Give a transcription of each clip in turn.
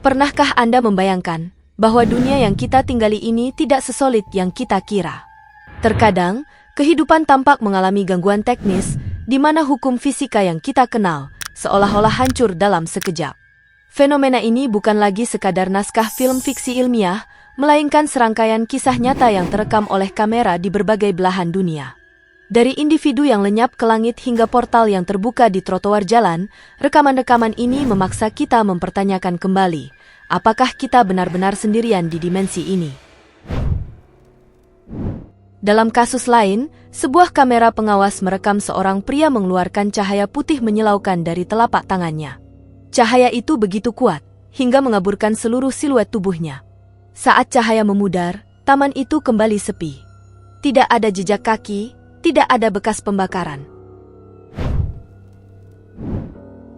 Pernahkah Anda membayangkan bahwa dunia yang kita tinggali ini tidak sesolid yang kita kira? Terkadang, kehidupan tampak mengalami gangguan teknis, di mana hukum fisika yang kita kenal seolah-olah hancur dalam sekejap. Fenomena ini bukan lagi sekadar naskah film fiksi ilmiah, melainkan serangkaian kisah nyata yang terekam oleh kamera di berbagai belahan dunia. Dari individu yang lenyap ke langit hingga portal yang terbuka di trotoar jalan, rekaman-rekaman ini memaksa kita mempertanyakan kembali, apakah kita benar-benar sendirian di dimensi ini? Dalam kasus lain, sebuah kamera pengawas merekam seorang pria mengeluarkan cahaya putih menyilaukan dari telapak tangannya. Cahaya itu begitu kuat, hingga mengaburkan seluruh siluet tubuhnya. Saat cahaya memudar, taman itu kembali sepi. Tidak ada jejak kaki, tidak ada bekas pembakaran.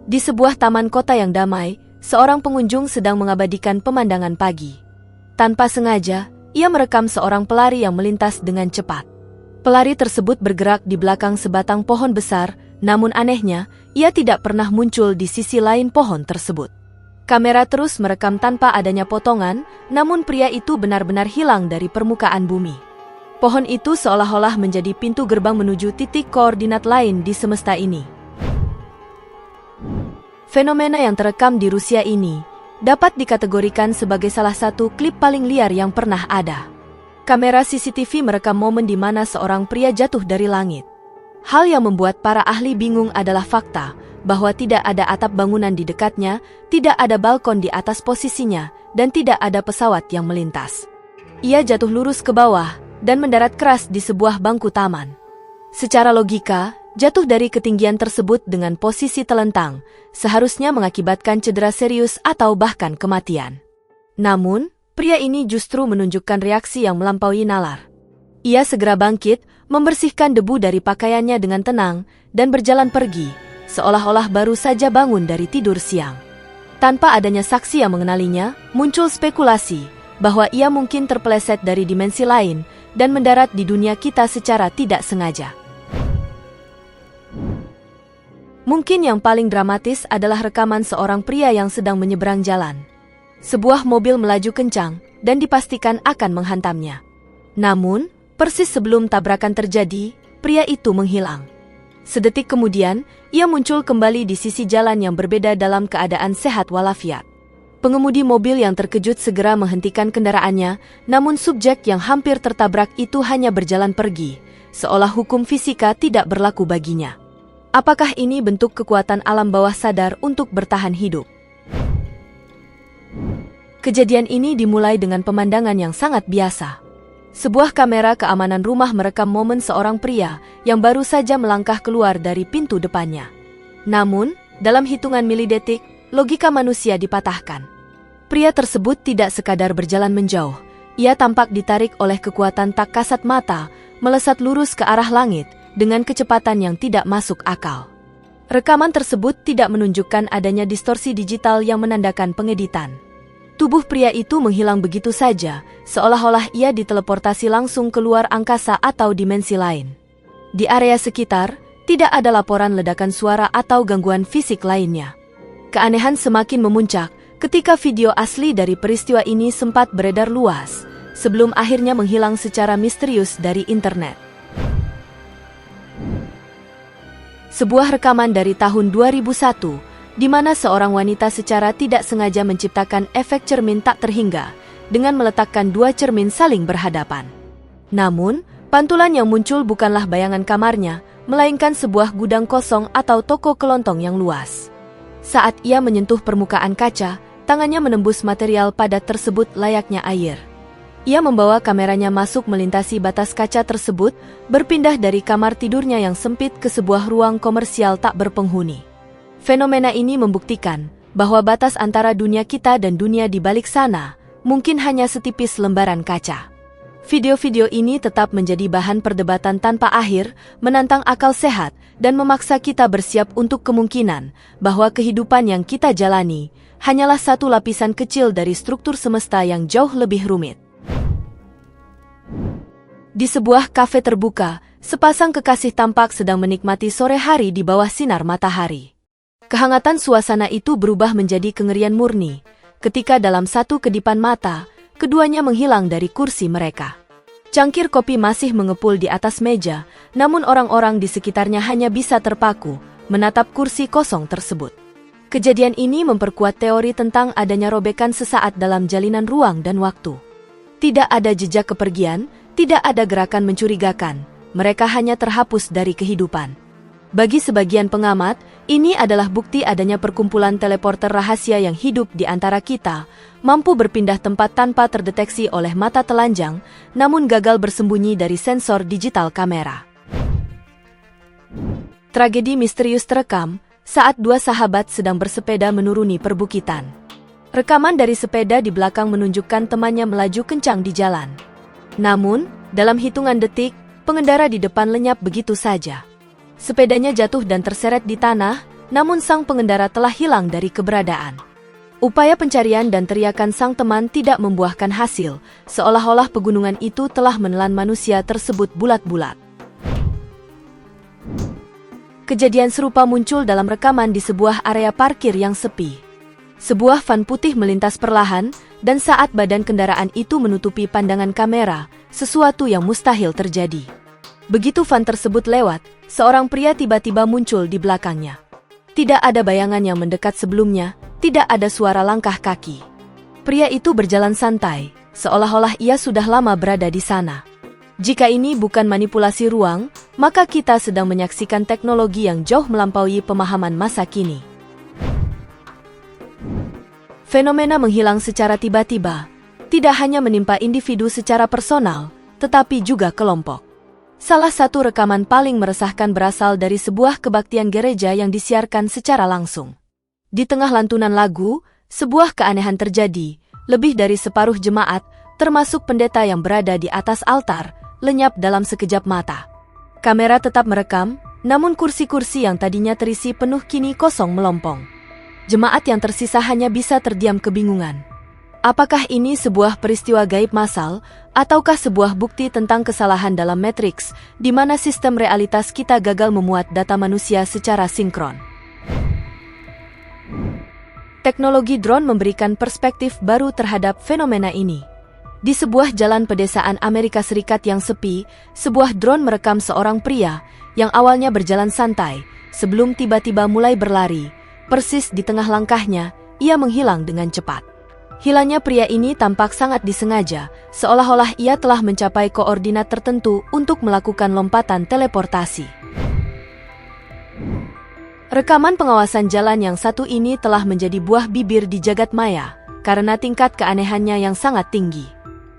Di sebuah taman kota yang damai, seorang pengunjung sedang mengabadikan pemandangan pagi. Tanpa sengaja, ia merekam seorang pelari yang melintas dengan cepat. Pelari tersebut bergerak di belakang sebatang pohon besar, namun anehnya, ia tidak pernah muncul di sisi lain pohon tersebut. Kamera terus merekam tanpa adanya potongan, namun pria itu benar-benar hilang dari permukaan bumi. Pohon itu seolah-olah menjadi pintu gerbang menuju titik koordinat lain di semesta ini. Fenomena yang terekam di Rusia ini dapat dikategorikan sebagai salah satu klip paling liar yang pernah ada. Kamera CCTV merekam momen di mana seorang pria jatuh dari langit. Hal yang membuat para ahli bingung adalah fakta bahwa tidak ada atap bangunan di dekatnya, tidak ada balkon di atas posisinya, dan tidak ada pesawat yang melintas. Ia jatuh lurus ke bawah dan mendarat keras di sebuah bangku taman. Secara logika, jatuh dari ketinggian tersebut dengan posisi telentang seharusnya mengakibatkan cedera serius atau bahkan kematian. Namun, pria ini justru menunjukkan reaksi yang melampaui nalar. Ia segera bangkit, membersihkan debu dari pakaiannya dengan tenang, dan berjalan pergi, seolah-olah baru saja bangun dari tidur siang. Tanpa adanya saksi yang mengenalinya, muncul spekulasi bahwa ia mungkin terpeleset dari dimensi lain dan mendarat di dunia kita secara tidak sengaja. Mungkin yang paling dramatis adalah rekaman seorang pria yang sedang menyeberang jalan. Sebuah mobil melaju kencang dan dipastikan akan menghantamnya. Namun, persis sebelum tabrakan terjadi, pria itu menghilang. Sedetik kemudian, ia muncul kembali di sisi jalan yang berbeda dalam keadaan sehat walafiat. Pengemudi mobil yang terkejut segera menghentikan kendaraannya, namun subjek yang hampir tertabrak itu hanya berjalan pergi, seolah hukum fisika tidak berlaku baginya. Apakah ini bentuk kekuatan alam bawah sadar untuk bertahan hidup? Kejadian ini dimulai dengan pemandangan yang sangat biasa. Sebuah kamera keamanan rumah merekam momen seorang pria yang baru saja melangkah keluar dari pintu depannya. Namun, dalam hitungan milidetik, logika manusia dipatahkan. Pria tersebut tidak sekadar berjalan menjauh, ia tampak ditarik oleh kekuatan tak kasat mata, melesat lurus ke arah langit, dengan kecepatan yang tidak masuk akal. Rekaman tersebut tidak menunjukkan adanya distorsi digital yang menandakan pengeditan. Tubuh pria itu menghilang begitu saja, seolah-olah ia diteleportasi langsung keluar angkasa atau dimensi lain. Di area sekitar, tidak ada laporan ledakan suara atau gangguan fisik lainnya. Keanehan semakin memuncak ketika video asli dari peristiwa ini sempat beredar luas, sebelum akhirnya menghilang secara misterius dari internet. Sebuah rekaman dari tahun 2001, di mana seorang wanita secara tidak sengaja menciptakan efek cermin tak terhingga, dengan meletakkan dua cermin saling berhadapan. Namun, pantulan yang muncul bukanlah bayangan kamarnya, melainkan sebuah gudang kosong atau toko kelontong yang luas. Saat ia menyentuh permukaan kaca, tangannya menembus material padat tersebut layaknya air. Ia membawa kameranya masuk melintasi batas kaca tersebut, berpindah dari kamar tidurnya yang sempit ke sebuah ruang komersial tak berpenghuni. Fenomena ini membuktikan bahwa batas antara dunia kita dan dunia di balik sana mungkin hanya setipis lembaran kaca. Video-video ini tetap menjadi bahan perdebatan tanpa akhir, menantang akal sehat, dan memaksa kita bersiap untuk kemungkinan bahwa kehidupan yang kita jalani hanyalah satu lapisan kecil dari struktur semesta yang jauh lebih rumit. Di sebuah kafe terbuka, sepasang kekasih tampak sedang menikmati sore hari di bawah sinar matahari. Kehangatan suasana itu berubah menjadi kengerian murni, ketika dalam satu kedipan mata, keduanya menghilang dari kursi mereka. Cangkir kopi masih mengepul di atas meja, namun orang-orang di sekitarnya hanya bisa terpaku, menatap kursi kosong tersebut. Kejadian ini memperkuat teori tentang adanya robekan sesaat dalam jalinan ruang dan waktu. Tidak ada jejak kepergian, tidak ada gerakan mencurigakan, mereka hanya terhapus dari kehidupan. Bagi sebagian pengamat, ini adalah bukti adanya perkumpulan teleporter rahasia yang hidup di antara kita, mampu berpindah tempat tanpa terdeteksi oleh mata telanjang, namun gagal bersembunyi dari sensor digital kamera. Tragedi misterius terekam saat dua sahabat sedang bersepeda menuruni perbukitan. Rekaman dari sepeda di belakang menunjukkan temannya melaju kencang di jalan. Namun, dalam hitungan detik, pengendara di depan lenyap begitu saja. Sepedanya jatuh dan terseret di tanah, namun sang pengendara telah hilang dari keberadaan. Upaya pencarian dan teriakan sang teman tidak membuahkan hasil, seolah-olah pegunungan itu telah menelan manusia tersebut bulat-bulat. Kejadian serupa muncul dalam rekaman di sebuah area parkir yang sepi. Sebuah van putih melintas perlahan, dan saat badan kendaraan itu menutupi pandangan kamera, sesuatu yang mustahil terjadi. Begitu van tersebut lewat, seorang pria tiba-tiba muncul di belakangnya. Tidak ada bayangan yang mendekat sebelumnya, tidak ada suara langkah kaki. Pria itu berjalan santai, seolah-olah ia sudah lama berada di sana. Jika ini bukan manipulasi ruang, maka kita sedang menyaksikan teknologi yang jauh melampaui pemahaman masa kini. Fenomena menghilang secara tiba-tiba tidak hanya menimpa individu secara personal, tetapi juga kelompok. Salah satu rekaman paling meresahkan berasal dari sebuah kebaktian gereja yang disiarkan secara langsung. Di tengah lantunan lagu, sebuah keanehan terjadi. Lebih dari separuh jemaat, termasuk pendeta yang berada di atas altar, lenyap dalam sekejap mata. Kamera tetap merekam, namun kursi-kursi yang tadinya terisi penuh kini kosong melompong. Jemaat yang tersisa hanya bisa terdiam kebingungan. Apakah ini sebuah peristiwa gaib massal, ataukah sebuah bukti tentang kesalahan dalam Matrix, di mana sistem realitas kita gagal memuat data manusia secara sinkron? Teknologi drone memberikan perspektif baru terhadap fenomena ini. Di sebuah jalan pedesaan Amerika Serikat yang sepi, sebuah drone merekam seorang pria yang awalnya berjalan santai, sebelum tiba-tiba mulai berlari. Persis di tengah langkahnya, ia menghilang dengan cepat. Hilangnya pria ini tampak sangat disengaja, seolah-olah ia telah mencapai koordinat tertentu untuk melakukan lompatan teleportasi. Rekaman pengawasan jalan yang satu ini telah menjadi buah bibir di jagat maya, karena tingkat keanehannya yang sangat tinggi.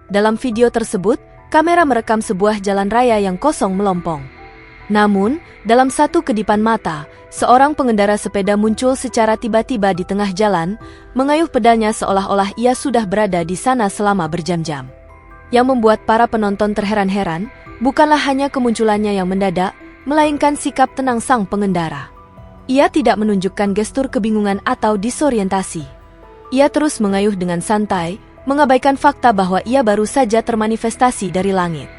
Dalam video tersebut, kamera merekam sebuah jalan raya yang kosong melompong. Namun, dalam satu kedipan mata, seorang pengendara sepeda muncul secara tiba-tiba di tengah jalan, mengayuh pedalnya seolah-olah ia sudah berada di sana selama berjam-jam. Yang membuat para penonton terheran-heran, bukanlah hanya kemunculannya yang mendadak, melainkan sikap tenang sang pengendara. Ia tidak menunjukkan gestur kebingungan atau disorientasi. Ia terus mengayuh dengan santai, mengabaikan fakta bahwa ia baru saja termanifestasi dari langit.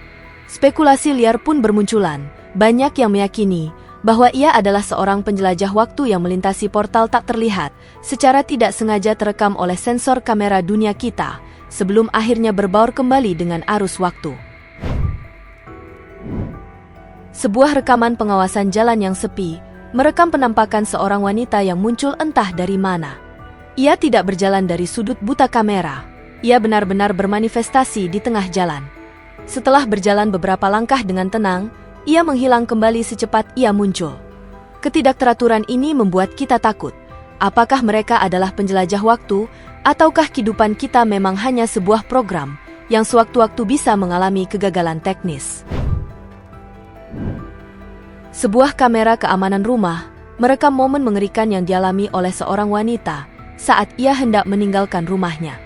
Spekulasi liar pun bermunculan. Banyak yang meyakini bahwa ia adalah seorang penjelajah waktu yang melintasi portal tak terlihat, secara tidak sengaja terekam oleh sensor kamera dunia kita, sebelum akhirnya berbaur kembali dengan arus waktu. Sebuah rekaman pengawasan jalan yang sepi, merekam penampakan seorang wanita yang muncul entah dari mana. Ia tidak berjalan dari sudut buta kamera, ia benar-benar bermanifestasi di tengah jalan. Setelah berjalan beberapa langkah dengan tenang, ia menghilang kembali secepat ia muncul. Ketidakteraturan ini membuat kita takut. Apakah mereka adalah penjelajah waktu, ataukah kehidupan kita memang hanya sebuah program yang sewaktu-waktu bisa mengalami kegagalan teknis? Sebuah kamera keamanan rumah merekam momen mengerikan yang dialami oleh seorang wanita saat ia hendak meninggalkan rumahnya.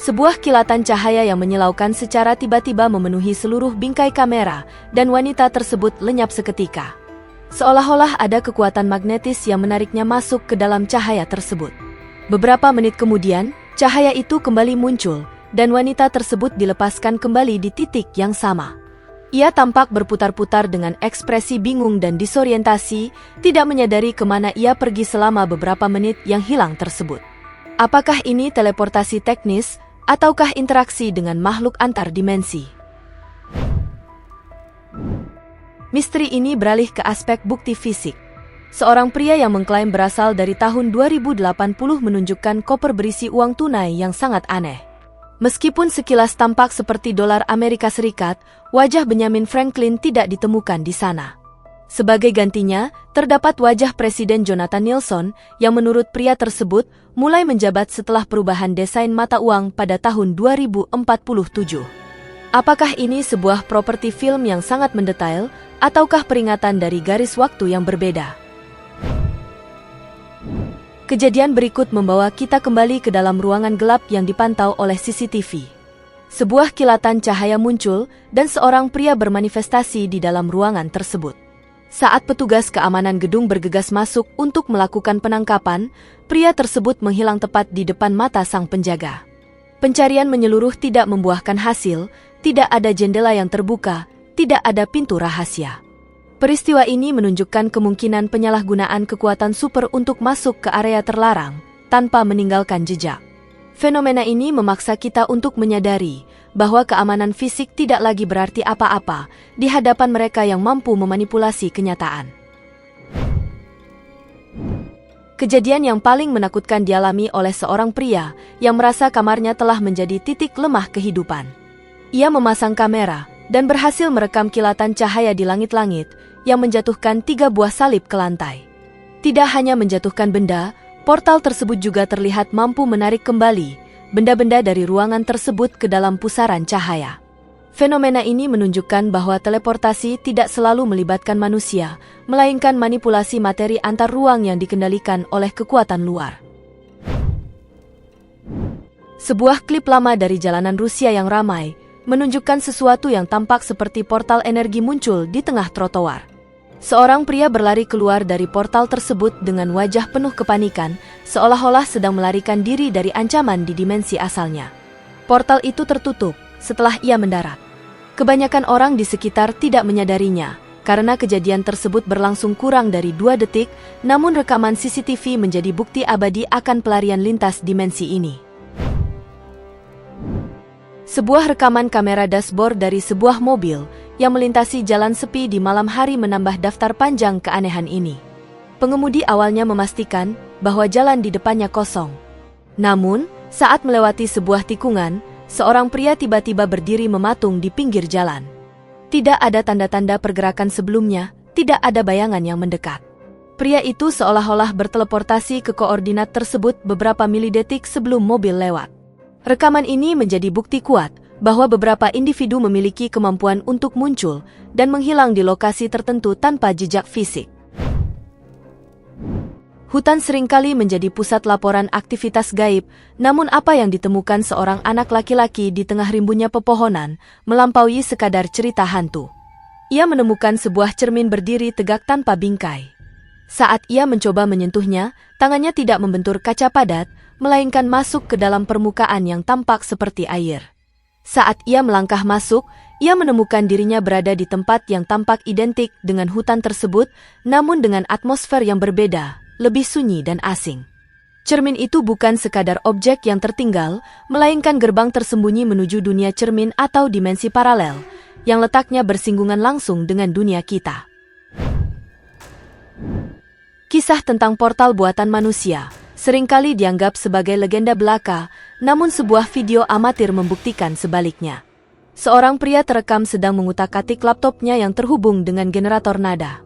Sebuah kilatan cahaya yang menyilaukan secara tiba-tiba memenuhi seluruh bingkai kamera, dan wanita tersebut lenyap seketika. Seolah-olah ada kekuatan magnetis yang menariknya masuk ke dalam cahaya tersebut. Beberapa menit kemudian, cahaya itu kembali muncul, dan wanita tersebut dilepaskan kembali di titik yang sama. Ia tampak berputar-putar dengan ekspresi bingung dan disorientasi, tidak menyadari kemana ia pergi selama beberapa menit yang hilang tersebut. Apakah ini teleportasi teknis ataukah interaksi dengan makhluk antar dimensi? Misteri ini beralih ke aspek bukti fisik. Seorang pria yang mengklaim berasal dari tahun 2080 menunjukkan koper berisi uang tunai yang sangat aneh. Meskipun sekilas tampak seperti dolar Amerika Serikat, wajah Benjamin Franklin tidak ditemukan di sana. Sebagai gantinya, terdapat wajah Presiden Jonathan Nixon yang menurut pria tersebut mulai menjabat setelah perubahan desain mata uang pada tahun 2047. Apakah ini sebuah properti film yang sangat mendetail ataukah peringatan dari garis waktu yang berbeda? Kejadian berikut membawa kita kembali ke dalam ruangan gelap yang dipantau oleh CCTV. Sebuah kilatan cahaya muncul dan seorang pria bermanifestasi di dalam ruangan tersebut. Saat petugas keamanan gedung bergegas masuk untuk melakukan penangkapan, pria tersebut menghilang tepat di depan mata sang penjaga. Pencarian menyeluruh tidak membuahkan hasil, tidak ada jendela yang terbuka, tidak ada pintu rahasia. Peristiwa ini menunjukkan kemungkinan penyalahgunaan kekuatan super untuk masuk ke area terlarang, tanpa meninggalkan jejak. Fenomena ini memaksa kita untuk menyadari bahwa keamanan fisik tidak lagi berarti apa-apa di hadapan mereka yang mampu memanipulasi kenyataan. Kejadian yang paling menakutkan dialami oleh seorang pria yang merasa kamarnya telah menjadi titik lemah kehidupan. Ia memasang kamera dan berhasil merekam kilatan cahaya di langit-langit yang menjatuhkan 3 buah salib ke lantai. Tidak hanya menjatuhkan benda, portal tersebut juga terlihat mampu menarik kembali benda-benda dari ruangan tersebut ke dalam pusaran cahaya. Fenomena ini menunjukkan bahwa teleportasi tidak selalu melibatkan manusia, melainkan manipulasi materi antar ruang yang dikendalikan oleh kekuatan luar. Sebuah klip lama dari jalanan Rusia yang ramai menunjukkan sesuatu yang tampak seperti portal energi muncul di tengah trotoar. Seorang pria berlari keluar dari portal tersebut dengan wajah penuh kepanikan, seolah-olah sedang melarikan diri dari ancaman di dimensi asalnya. Portal itu tertutup setelah ia mendarat. Kebanyakan orang di sekitar tidak menyadarinya, karena kejadian tersebut berlangsung kurang dari 2 detik, namun rekaman CCTV menjadi bukti abadi akan pelarian lintas dimensi ini. Sebuah rekaman kamera dashboard dari sebuah mobil yang melintasi jalan sepi di malam hari menambah daftar panjang keanehan ini. Pengemudi awalnya memastikan bahwa jalan di depannya kosong. Namun, saat melewati sebuah tikungan, seorang pria tiba-tiba berdiri mematung di pinggir jalan. Tidak ada tanda-tanda pergerakan sebelumnya, tidak ada bayangan yang mendekat. Pria itu seolah-olah berteleportasi ke koordinat tersebut beberapa milidetik sebelum mobil lewat. Rekaman ini menjadi bukti kuat bahwa beberapa individu memiliki kemampuan untuk muncul dan menghilang di lokasi tertentu tanpa jejak fisik. Hutan seringkali menjadi pusat laporan aktivitas gaib, namun apa yang ditemukan seorang anak laki-laki di tengah rimbunnya pepohonan melampaui sekadar cerita hantu. Ia menemukan sebuah cermin berdiri tegak tanpa bingkai. Saat ia mencoba menyentuhnya, tangannya tidak membentur kaca padat, melainkan masuk ke dalam permukaan yang tampak seperti air. Saat ia melangkah masuk, ia menemukan dirinya berada di tempat yang tampak identik dengan hutan tersebut, namun dengan atmosfer yang berbeda, lebih sunyi dan asing. Cermin itu bukan sekadar objek yang tertinggal, melainkan gerbang tersembunyi menuju dunia cermin atau dimensi paralel, yang letaknya bersinggungan langsung dengan dunia kita. Kisah tentang portal buatan manusia seringkali dianggap sebagai legenda belaka, namun sebuah video amatir membuktikan sebaliknya. Seorang pria terekam sedang mengutak-atik laptopnya yang terhubung dengan generator nada.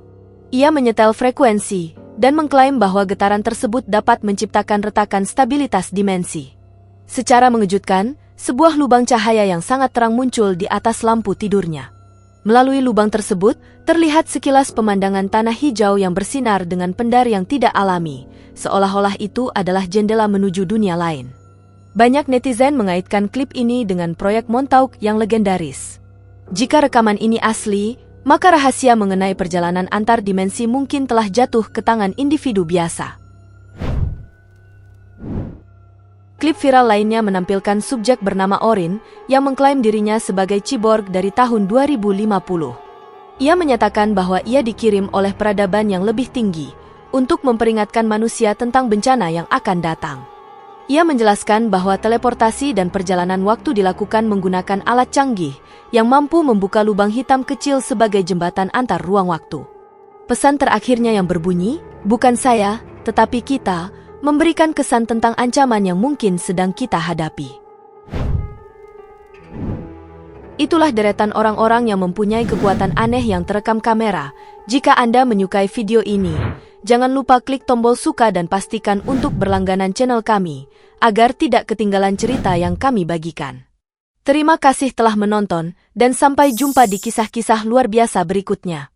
Ia menyetel frekuensi dan mengklaim bahwa getaran tersebut dapat menciptakan retakan stabilitas dimensi. Secara mengejutkan, sebuah lubang cahaya yang sangat terang muncul di atas lampu tidurnya. Melalui lubang tersebut, terlihat sekilas pemandangan tanah hijau yang bersinar dengan pendar yang tidak alami, seolah-olah itu adalah jendela menuju dunia lain. Banyak netizen mengaitkan klip ini dengan proyek Montauk yang legendaris. Jika rekaman ini asli, maka rahasia mengenai perjalanan antar dimensi mungkin telah jatuh ke tangan individu biasa. Klip viral lainnya menampilkan subjek bernama Orin yang mengklaim dirinya sebagai cyborg dari tahun 2050. Ia menyatakan bahwa ia dikirim oleh peradaban yang lebih tinggi untuk memperingatkan manusia tentang bencana yang akan datang. Ia menjelaskan bahwa teleportasi dan perjalanan waktu dilakukan menggunakan alat canggih yang mampu membuka lubang hitam kecil sebagai jembatan antar ruang waktu. Pesan terakhirnya yang berbunyi, "Bukan saya, tetapi kita," memberikan kesan tentang ancaman yang mungkin sedang kita hadapi. Itulah deretan orang-orang yang mempunyai kekuatan aneh yang terekam kamera. Jika Anda menyukai video ini, jangan lupa klik tombol suka dan pastikan untuk berlangganan channel kami, agar tidak ketinggalan cerita yang kami bagikan. Terima kasih telah menonton, dan sampai jumpa di kisah-kisah luar biasa berikutnya.